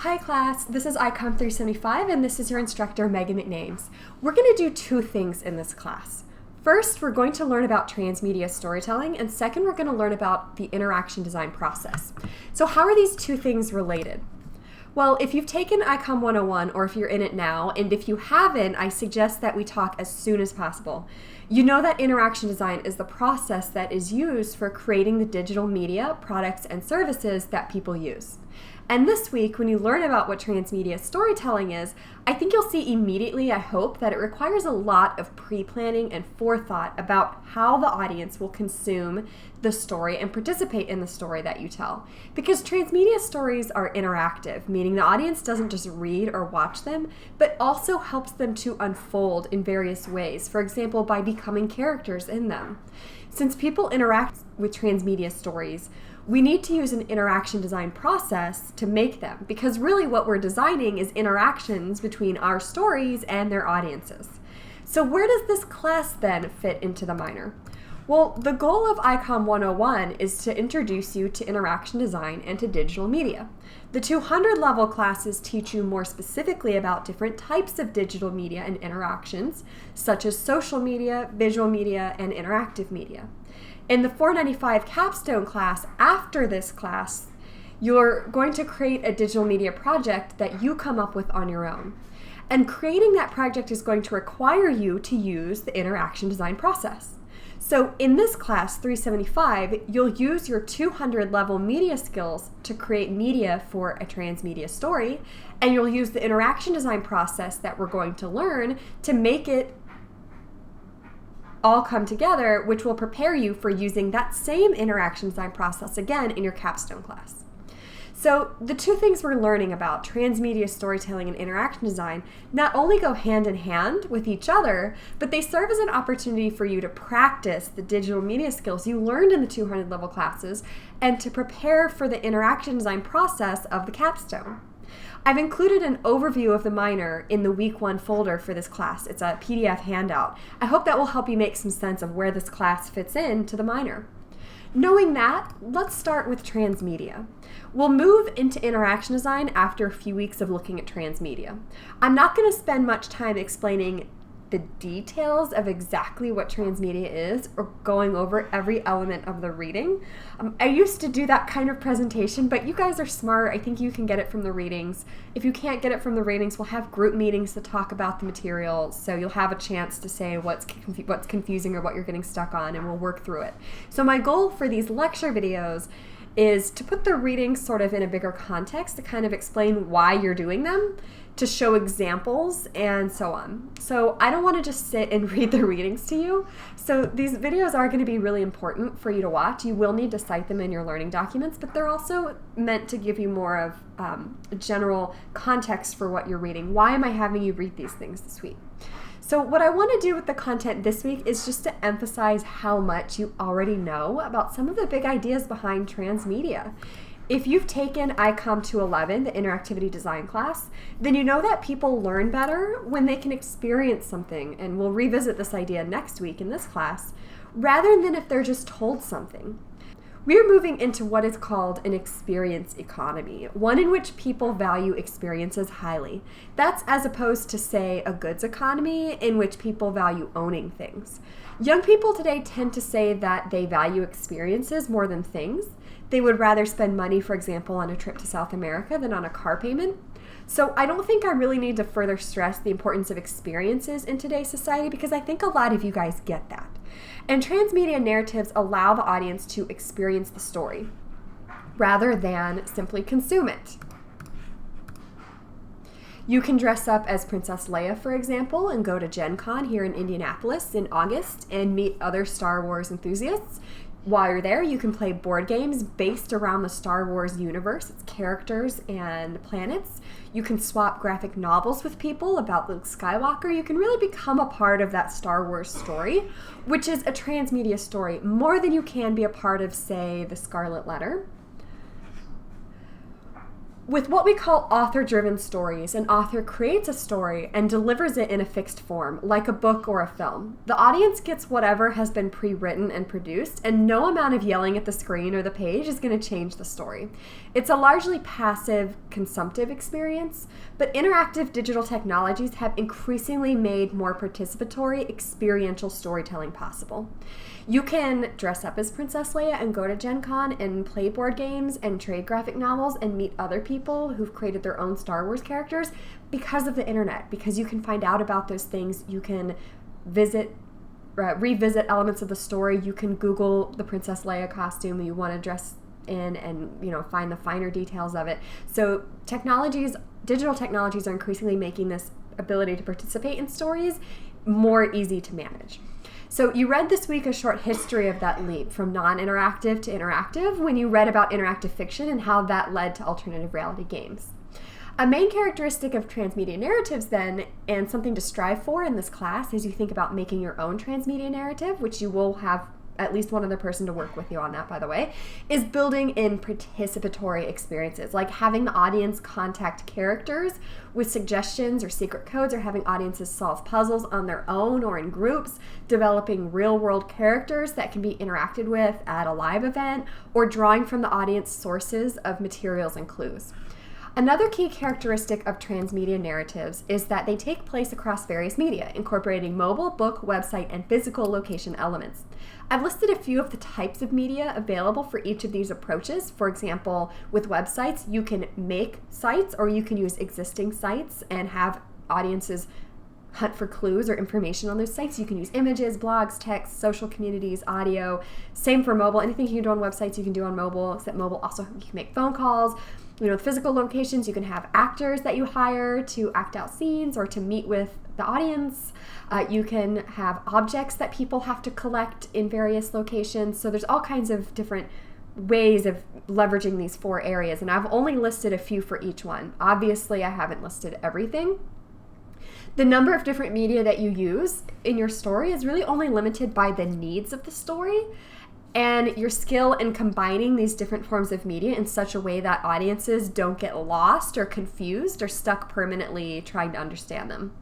Hi class, this is iCOM 375 and this is your instructor Megan McNames. We're going to do two things in this class. First, we're going to learn about transmedia storytelling, and second, we're going to learn about the interaction design process. So how are these two things related? Well, if you've taken iCOM 101 or if you're in it now, and if you haven't, I suggest that we talk as soon as possible. You know that interaction design is the process that is used for creating the digital media, products, and services that people use. And this week, when you learn about what transmedia storytelling is, I think you'll see immediately, I hope, that it requires a lot of pre-planning and forethought about how the audience will consume the story and participate in the story that you tell. Because transmedia stories are interactive, meaning the audience doesn't just read or watch them, but also helps them to unfold in various ways, for example, by becoming characters in them. Since people interact with transmedia stories, we need to use an interaction design process to make them, because really what we're designing is interactions between our stories and their audiences. So where does this class then fit into the minor? Well, the goal of iCOM 101 is to introduce you to interaction design and to digital media. The 200 level classes teach you more specifically about different types of digital media and interactions, such as social media, visual media, and interactive media. In the 495 capstone class, after this class, you're going to create a digital media project that you come up with on your own. And creating that project is going to require you to use the interaction design process. So in this class, 375, you'll use your 200 level media skills to create media for a transmedia story, and you'll use the interaction design process that we're going to learn to make it all come together, which will prepare you for using that same interaction design process again in your capstone class. So the two things we're learning about, transmedia storytelling and interaction design, not only go hand in hand with each other, but they serve as an opportunity for you to practice the digital media skills you learned in the 200 level classes and to prepare for the interaction design process of the capstone. I've included an overview of the minor in the week 1 folder for this class. It's a PDF handout. I hope that will help you make some sense of where this class fits into the minor. Knowing that, let's start with transmedia. We'll move into interaction design after a few weeks of looking at transmedia. I'm not going to spend much time explaining the details of exactly what transmedia is or going over every element of the reading. I used to do that kind of presentation, but you guys are smart. I think you can get it from the readings. If you can't get it from the readings, we'll have group meetings to talk about the material, so you'll have a chance to say what's confusing or what you're getting stuck on, and we'll work through it. So my goal for these lecture videos is to put the readings sort of in a bigger context, to kind of explain why you're doing them, to show examples, and so on. So I don't want to just sit and read the readings to you. So these videos are going to be really important for you to watch. You will need to cite them in your learning documents, but they're also meant to give you more of a general context for what you're reading. Why am I having you read these things this week? So what I want to do with the content this week is just to emphasize how much you already know about some of the big ideas behind transmedia. If you've taken iCOM 211, the interactivity design class, then you know that people learn better when they can experience something, and we'll revisit this idea next week in this class, rather than if they're just told something. We're moving into what is called an experience economy, one in which people value experiences highly. That's as opposed to, say, a goods economy in which people value owning things. Young people today tend to say that they value experiences more than things. They would rather spend money, for example, on a trip to South America than on a car payment. So I don't think I really need to further stress the importance of experiences in today's society, because I think a lot of you guys get that. And transmedia narratives allow the audience to experience the story rather than simply consume it. You can dress up as Princess Leia, for example, and go to Gen Con here in Indianapolis in August and meet other Star Wars enthusiasts. While you're there, you can play board games based around the Star Wars universe, its characters and planets. You can swap graphic novels with people about Luke Skywalker. You can really become a part of that Star Wars story, which is a transmedia story, more than you can be a part of, say, the Scarlet Letter. With what we call author-driven stories, an author creates a story and delivers it in a fixed form, like a book or a film. The audience gets whatever has been pre-written and produced, and no amount of yelling at the screen or the page is going to change the story. It's a largely passive, consumptive experience, but interactive digital technologies have increasingly made more participatory, experiential storytelling possible. You can dress up as Princess Leia and go to Gen Con and play board games and trade graphic novels and meet other people who've created their own Star Wars characters because of the internet, because you can find out about those things. You can revisit elements of the story. You can Google the Princess Leia costume you want to dress in and find the finer details of it. So digital technologies are increasingly making this ability to participate in stories more easy to manage. So you read this week a short history of that leap from non-interactive to interactive when you read about interactive fiction and how that led to alternative reality games. A main characteristic of transmedia narratives then, and something to strive for in this class as you think about making your own transmedia narrative, which you will have at least one other person to work with you on that, by the way, is building in participatory experiences, like having the audience contact characters with suggestions or secret codes, or having audiences solve puzzles on their own or in groups, developing real-world characters that can be interacted with at a live event, or drawing from the audience sources of materials and clues. Another key characteristic of transmedia narratives is that they take place across various media, incorporating mobile, book, website, and physical location elements. I've listed a few of the types of media available for each of these approaches. For example, with websites, you can make sites or you can use existing sites and have audiences hunt for clues or information on those sites. You can use images, blogs, text, social communities, audio. Same for mobile. Anything you can do on websites, you can do on mobile, except mobile also you can make phone calls. Physical locations, you can have actors that you hire to act out scenes or to meet with the audience. You can have objects that people have to collect in various locations. So there's all kinds of different ways of leveraging these 4 areas, and I've only listed a few for each one. Obviously, I haven't listed everything. The number of different media that you use in your story is really only limited by the needs of the story and your skill in combining these different forms of media in such a way that audiences don't get lost or confused or stuck permanently trying to understand them.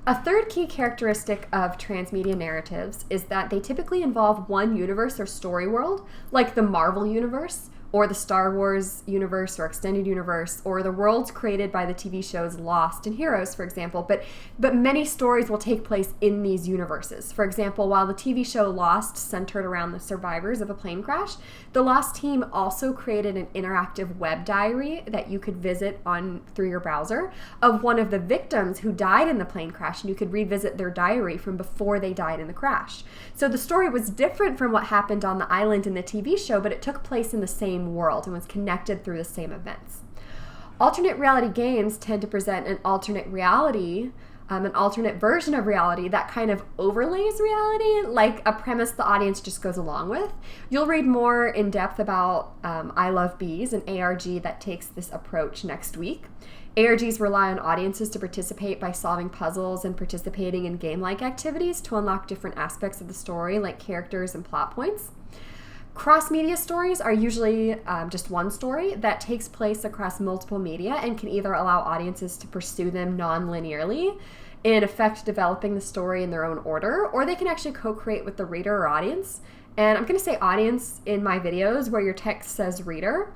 A third key characteristic of transmedia narratives is that they typically involve one universe or story world, like the Marvel universe, or the Star Wars universe or extended universe, or the worlds created by the TV shows Lost and Heroes, for example. But many stories will take place in these universes. For example, while the TV show Lost centered around the survivors of a plane crash, the Lost team also created an interactive web diary that you could visit through your browser of one of the victims who died in the plane crash, and you could revisit their diary from before they died in the crash. So the story was different from what happened on the island in the TV show, but it took place in the same world and was connected through the same events. Alternate reality games tend to present an alternate reality, an alternate version of reality that kind of overlays reality, like a premise the audience just goes along with. You'll read more in depth about I Love Bees, an ARG that takes this approach next week. ARGs rely on audiences to participate by solving puzzles and participating in game-like activities to unlock different aspects of the story, like characters and plot points. Cross-media stories are usually just one story that takes place across multiple media and can either allow audiences to pursue them non-linearly, in effect developing the story in their own order, or they can actually co-create with the reader or audience. And I'm going to say audience in my videos where your text says reader,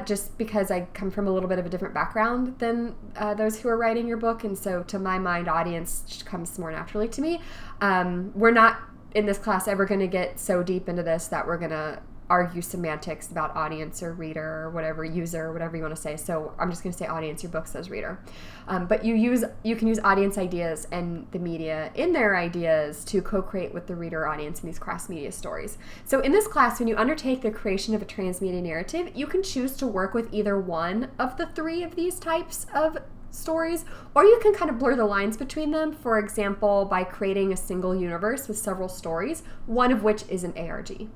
just because I come from a little bit of a different background than those who are writing your book, and so to my mind, audience comes more naturally to me. We're not in this class ever going to get so deep into this that we're going to argue semantics about audience or reader or whatever, user or whatever you want to say. So I'm just going to say audience, your book says reader. But you can use audience ideas and the media in their ideas to co-create with the reader or audience in these cross-media stories. So in this class, when you undertake the creation of a transmedia narrative, you can choose to work with either one of the 3 of these types of stories, or you can kind of blur the lines between them, for example, by creating a single universe with several stories, one of which is an ARG.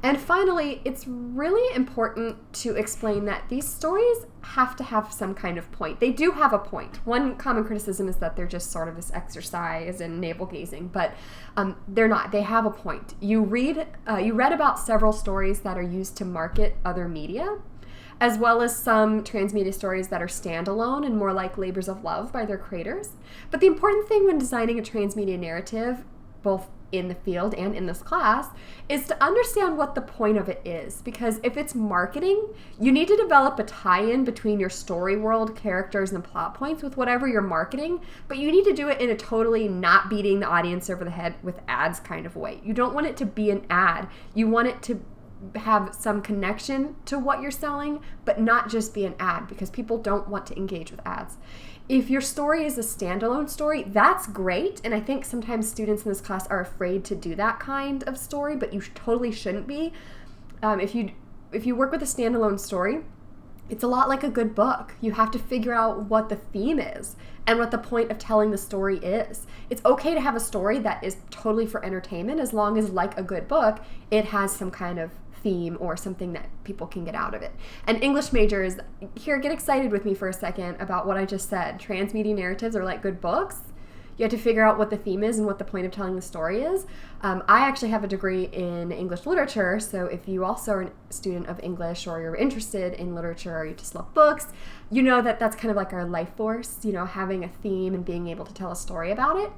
And finally, it's really important to explain that these stories have to have some kind of point. They do have a point. One common criticism is that they're just sort of this exercise in navel-gazing, but they're not. They have a point. You read about several stories that are used to market other media, as well as some transmedia stories that are standalone and more like labors of love by their creators. But the important thing when designing a transmedia narrative, both in the field and in this class, is to understand what the point of it is. Because if it's marketing, you need to develop a tie-in between your story world, characters, and plot points with whatever you're marketing, but you need to do it in a totally not beating the audience over the head with ads kind of way. You don't want it to be an ad. You want it to have some connection to what you're selling, but not just be an ad, because people don't want to engage with ads. If your story is a standalone story, that's great, and I think sometimes students in this class are afraid to do that kind of story, but you totally shouldn't be. If you work with a standalone story, it's a lot like a good book. You have to figure out what the theme is and what the point of telling the story is. It's okay to have a story that is totally for entertainment, as long as, like a good book, it has some kind of theme or something that people can get out of it. And English majors, here, get excited with me for a second about what I just said. Transmedia narratives are like good books. You have to figure out what the theme is and what the point of telling the story is. I actually have a degree in English literature, so if you also are a student of English or you're interested in literature or you just love books, you know that that's kind of like our life force, having a theme and being able to tell a story about it.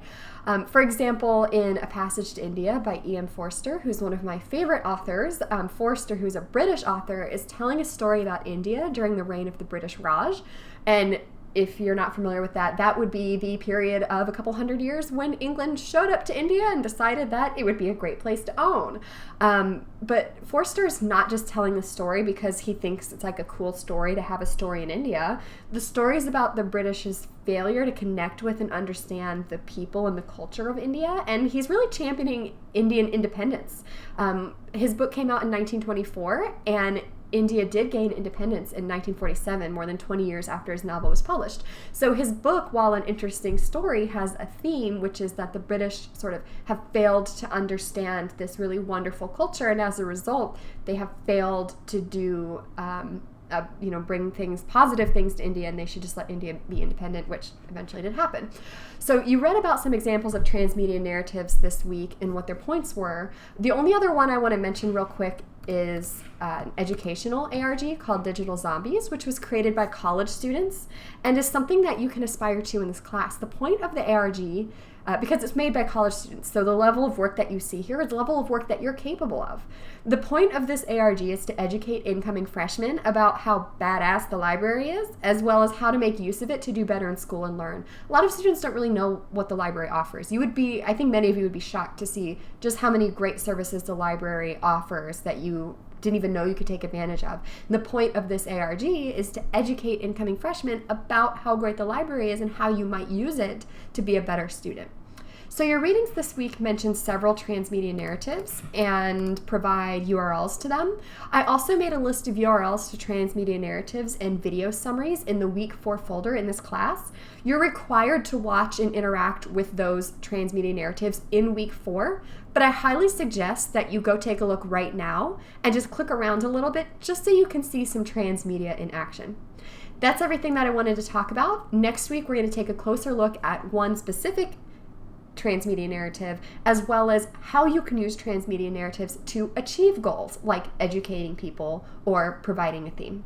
For example, in A Passage to India by E.M. Forster, who's one of my favorite authors, Forster, who's a British author, is telling a story about India during the reign of the British Raj. And if you're not familiar with that, that would be the period of a couple hundred years when England showed up to India and decided that it would be a great place to own. But Forster is not just telling the story because he thinks it's like a cool story to have a story in India. The story is about the British's failure to connect with and understand the people and the culture of India, and he's really championing Indian independence. His book came out in 1924, and India did gain independence in 1947, more than 20 years after his novel was published. So his book, while an interesting story, has a theme, which is that the British sort of have failed to understand this really wonderful culture, and as a result, they have failed to do, bring positive things to India, and they should just let India be independent, which eventually did happen. So you read about some examples of transmedia narratives this week and what their points were. The only other one I want to mention real quick is an educational ARG called Digital Zombies, which was created by college students and is something that you can aspire to in this class. The point of the ARG, because it's made by college students, so the level of work that you see here is the level of work that you're capable of. The point of this ARG is to educate incoming freshmen about how badass the library is, as well as how to make use of it to do better in school and learn. A lot of students don't really know what the library offers. I think many of you would be shocked to see just how many great services the library offers that you didn't even know you could take advantage of. And the point of this ARG is to educate incoming freshmen about how great the library is and how you might use it to be a better student. So your readings this week mention several transmedia narratives and provide URLs to them. I also made a list of URLs to transmedia narratives and video summaries in the Week 4 folder in this class. You're required to watch and interact with those transmedia narratives in Week 4, but I highly suggest that you go take a look right now and just click around a little bit just so you can see some transmedia in action. That's everything that I wanted to talk about. Next week, we're going to take a closer look at one specific transmedia narrative, as well as how you can use transmedia narratives to achieve goals like educating people or providing a theme.